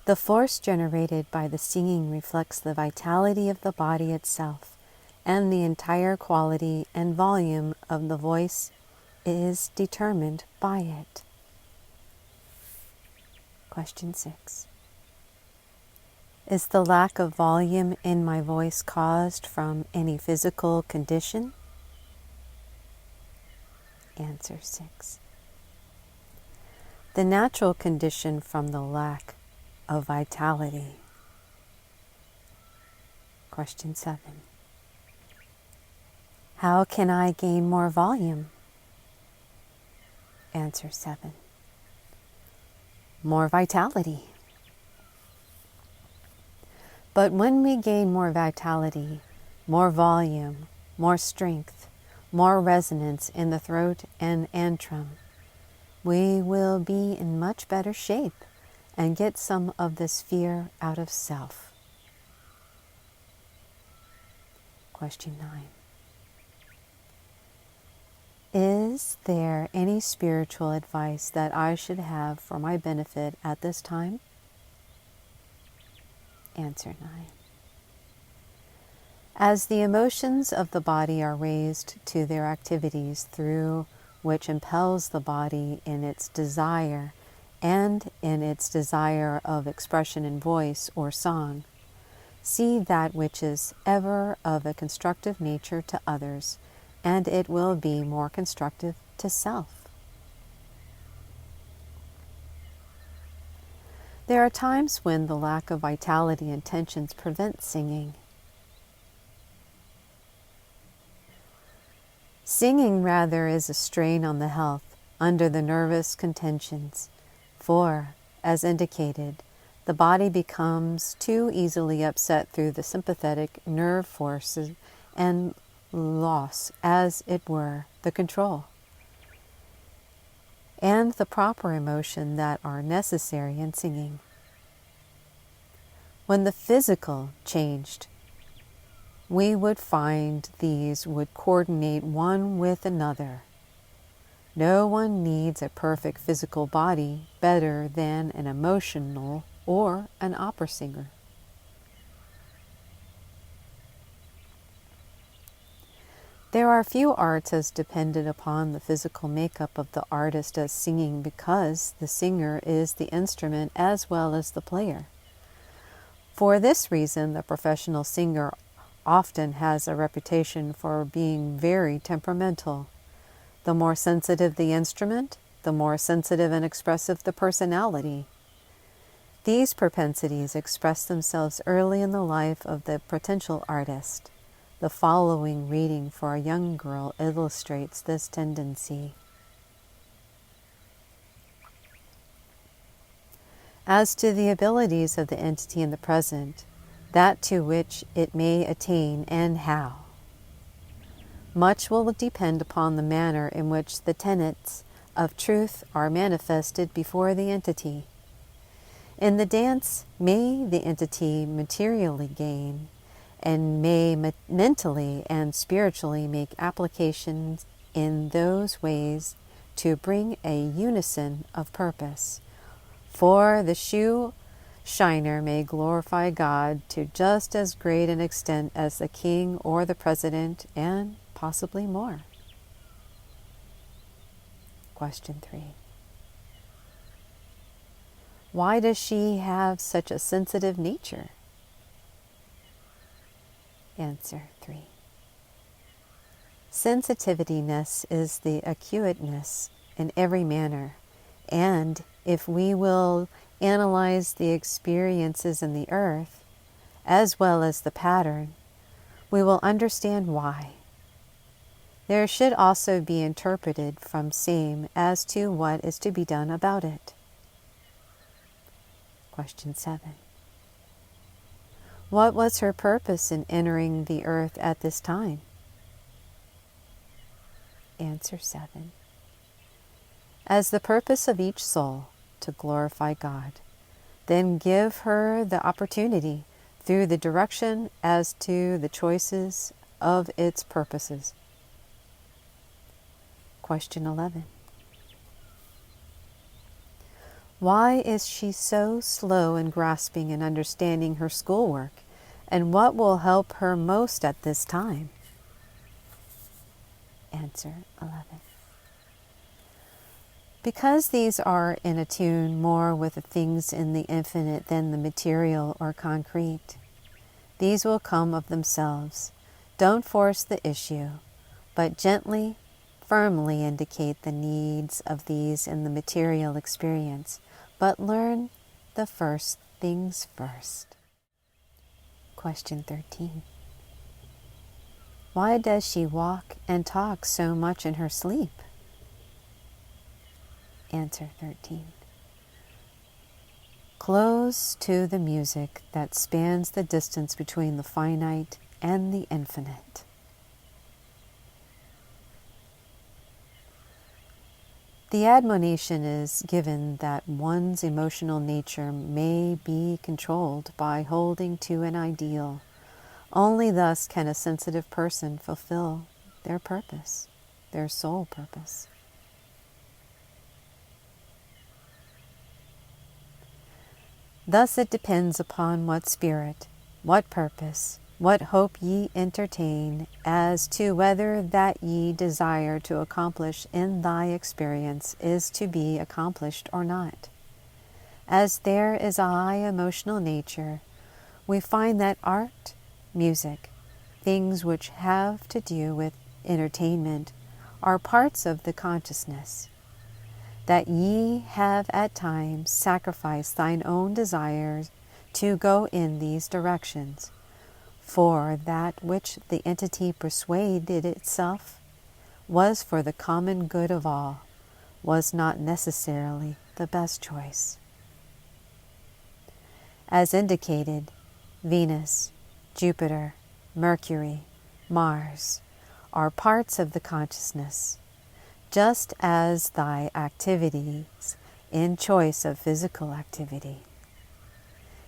The force generated by the singing reflects the vitality of the body itself, and the entire quality and volume of the voice is determined by it. Question 6. Is the lack of volume in my voice caused from any physical condition? Answer 6. The natural condition from the lack of vitality. Question 7. How can I gain more volume? Answer 7. More vitality. But when we gain more vitality, more volume, more strength, more resonance in the throat and antrum, we will be in much better shape and get some of this fear out of self. Question 9. Is there any spiritual advice that I should have for my benefit at this time? Answer 9. As the emotions of the body are raised to their activities through which impels the body in its desire and in its desire of expression in voice or song, see that which is ever of a constructive nature to others, and it will be more constructive to self. There are times when the lack of vitality and tensions prevent singing. Singing rather is a strain on the health under the nervous contentions, for, as indicated, the body becomes too easily upset through the sympathetic nerve forces and loss, as it were, the control and the proper emotion that are necessary in singing. When the physical changed, we would find these would coordinate one with another. No one needs a perfect physical body better than an emotional or an opera singer. There are few arts as dependent upon the physical makeup of the artist as singing, because the singer is the instrument as well as the player. For this reason, the professional singer often has a reputation for being very temperamental. The more sensitive the instrument, the more sensitive and expressive the personality. These propensities express themselves early in the life of the potential artist. The following reading for a young girl illustrates this tendency. As to the abilities of the entity in the present, that to which it may attain and how, much will depend upon the manner in which the tenets of truth are manifested before the entity. In the dance, may the entity materially gain, and may mentally and spiritually make applications in those ways to bring a unison of purpose. For the shoe shiner may glorify God to just as great an extent as the king or the president, and possibly more. Question 3. Why does she have such a sensitive nature? Answer 3. Sensitiveness is the acuteness in every manner, and if we will analyze the experiences in the earth, as well as the pattern, we will understand why. There should also be interpreted from same as to what is to be done about it. Question 7. What was her purpose in entering the earth at this time? Answer 7. As the purpose of each soul to glorify God, then give her the opportunity through the direction as to the choices of its purposes. Question 11. Why is she so slow in grasping and understanding her schoolwork? And what will help her most at this time? Answer 11. Because these are in attune more with the things in the infinite than the material or concrete, these will come of themselves. Don't force the issue, but gently, firmly indicate the needs of these in the material experience, but learn the first things first. Question 13. Why does she walk and talk so much in her sleep? Answer 13. Close to the music that spans the distance between the finite and the infinite. The admonition is given that one's emotional nature may be controlled by holding to an ideal. Only thus can a sensitive person fulfill their purpose, their soul purpose. Thus it depends upon what spirit, what purpose, what hope ye entertain, as to whether that ye desire to accomplish in thy experience is to be accomplished or not. As there is a high emotional nature, we find that art, music, things which have to do with entertainment, are parts of the consciousness. That ye have at times sacrificed thine own desires to go in these directions, for that which the entity persuaded itself was for the common good of all, was not necessarily the best choice. As indicated, Venus, Jupiter, Mercury, Mars are parts of the consciousness, just as thy activities in choice of physical activity.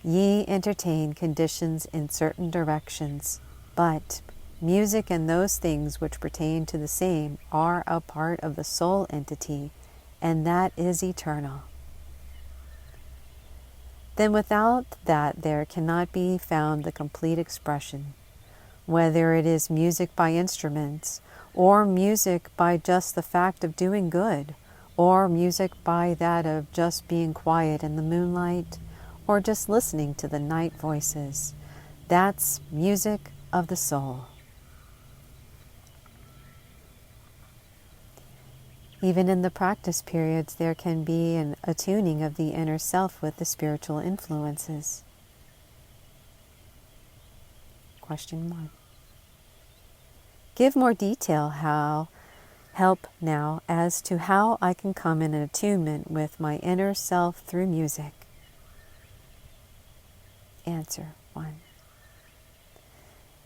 Ye entertain conditions in certain directions, but music and those things which pertain to the same are a part of the soul entity, and that is eternal. Then without that there cannot be found the complete expression, whether it is music by instruments, or music by just the fact of doing good, or music by that of just being quiet in the moonlight, or just listening to the night voices. That's music of the soul. Even in the practice periods, there can be an attuning of the inner self with the spiritual influences. Question 1. Give more detail help now as to how I can come in attunement with my inner self through music. Answer 1.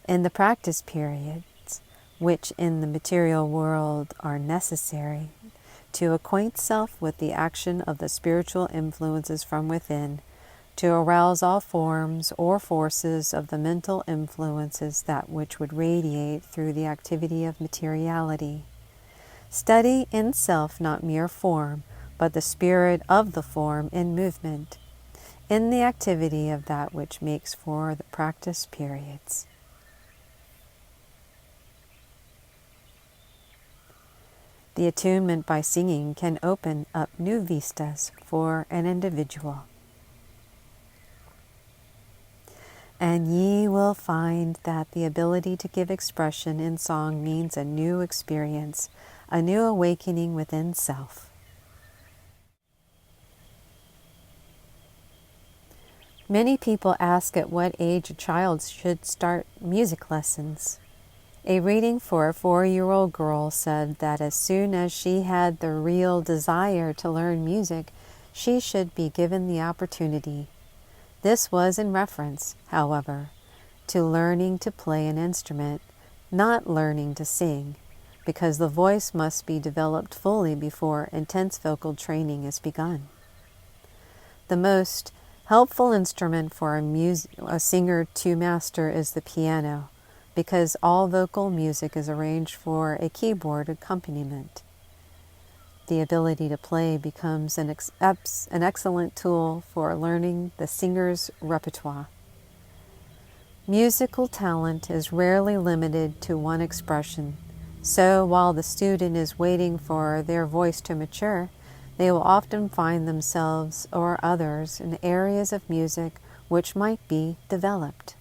In the practice periods, which in the material world are necessary to acquaint self with the action of the spiritual influences from within, to arouse all forms or forces of the mental influences that which would radiate through the activity of materiality. Study in self not mere form, but the spirit of the form in movement, in the activity of that which makes for the practice periods. The attunement by singing can open up new vistas for an individual. And ye will find that the ability to give expression in song means a new experience, a new awakening within self. Many people ask at what age a child should start music lessons. A reading for a 4-year-old girl said that as soon as she had the real desire to learn music, she should be given the opportunity. This was in reference, however, to learning to play an instrument, not learning to sing, because the voice must be developed fully before intense vocal training is begun. The most helpful instrument for a singer to master is the piano, because all vocal music is arranged for a keyboard accompaniment. the ability to play becomes an excellent tool for learning the singer's repertoire. Musical talent is rarely limited to one expression, so while the student is waiting for their voice to mature, they will often find themselves or others in areas of music which might be developed.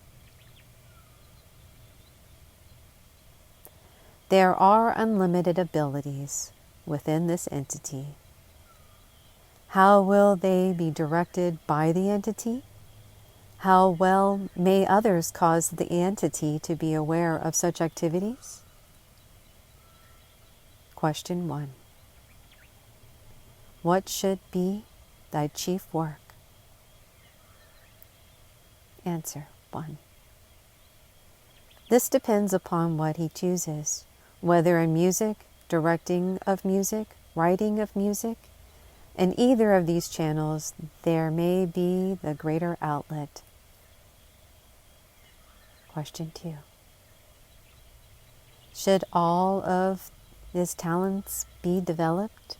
There are unlimited abilities within this entity. How will they be directed by the entity? How well may others cause the entity to be aware of such activities? Question 1. What should be thy chief work? Answer 1. This depends upon what he chooses, whether in music, directing of music, writing of music. In either of these channels, there may be the greater outlet. Question 2. Should all of his talents be developed?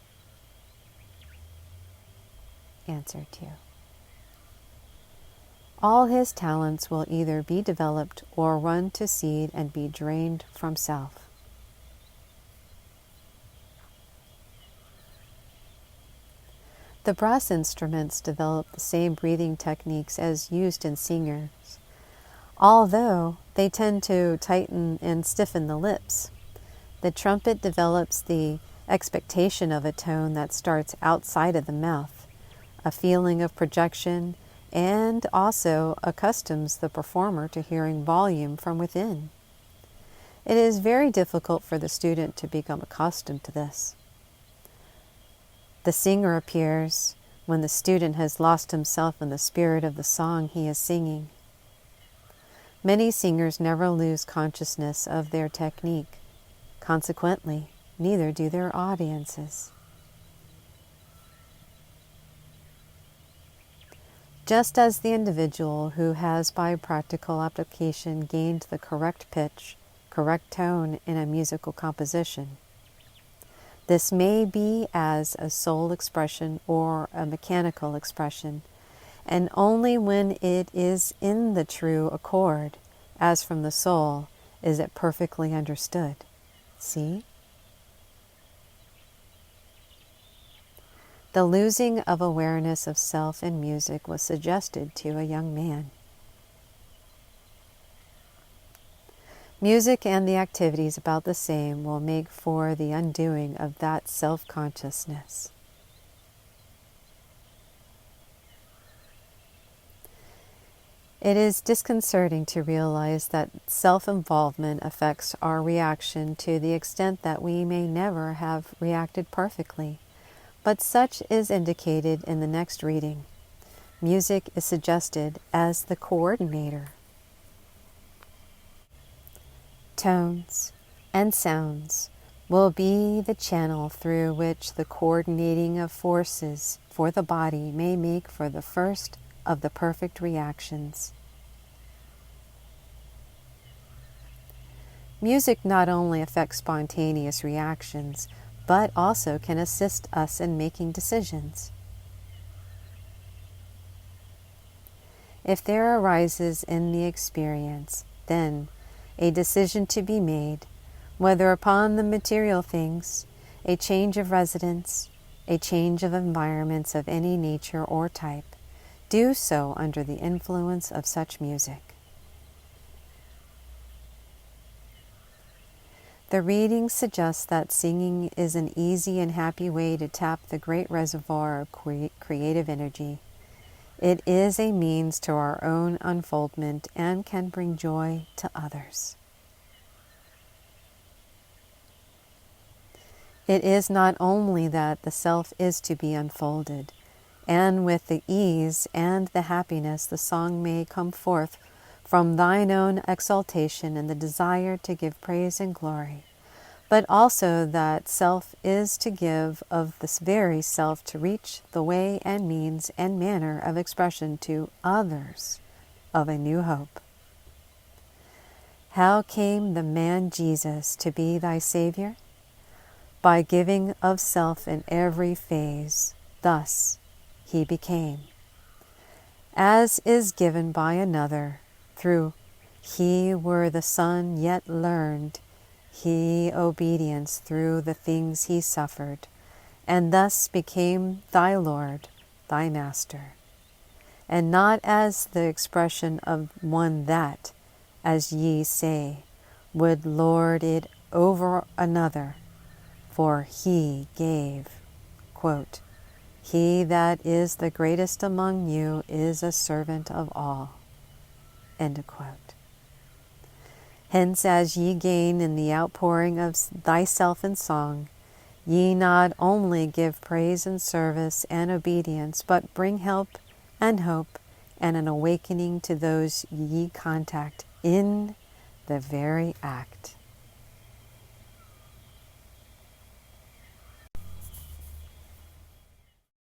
Answer 2. All his talents will either be developed or run to seed and be drained from self. The brass instruments develop the same breathing techniques as used in singers, although they tend to tighten and stiffen the lips. The trumpet develops the expectation of a tone that starts outside of the mouth, a feeling of projection, and also accustoms the performer to hearing volume from within. It is very difficult for the student to become accustomed to this. The singer appears when the student has lost himself in the spirit of the song he is singing. Many singers never lose consciousness of their technique. Consequently, neither do their audiences. Just as the individual who has by practical application gained the correct pitch, correct tone in a musical composition, this may be as a soul expression or a mechanical expression, and only when it is in the true accord, as from the soul, is it perfectly understood. See? The losing of awareness of self in music was suggested to a young man. Music and the activities about the same will make for the undoing of that self-consciousness. It is disconcerting to realize that self-involvement affects our reaction to the extent that we may never have reacted perfectly, but such is indicated in the next reading. Music is suggested as the coordinator. Tones and sounds will be the channel through which the coordinating of forces for the body may make for the first of the perfect reactions. Music not only affects spontaneous reactions, but also can assist us in making decisions. If there arises in the experience, then, a decision to be made, whether upon the material things, a change of residence, a change of environments of any nature or type, do so under the influence of such music. The reading suggests that singing is an easy and happy way to tap the great reservoir of creative energy. It is a means to our own unfoldment and can bring joy to others. It is not only that the self is to be unfolded, and with the ease and the happiness the song may come forth from thine own exaltation and the desire to give praise and glory, but also that self is to give of this very self to reach the way and means and manner of expression to others of a new hope. How came the man Jesus to be thy Savior? by giving of self in every phase, thus he became. As is given by another, through he were the Son yet learned, he obedience through the things he suffered, and thus became thy Lord, thy Master. And not as the expression of one that, as ye say, would lord it over another, for he gave, quote, he that is the greatest among you is a servant of all, end of quote. Hence, as ye gain in the outpouring of thyself in song, ye not only give praise and service and obedience, but bring help and hope and an awakening to those ye contact in the very act.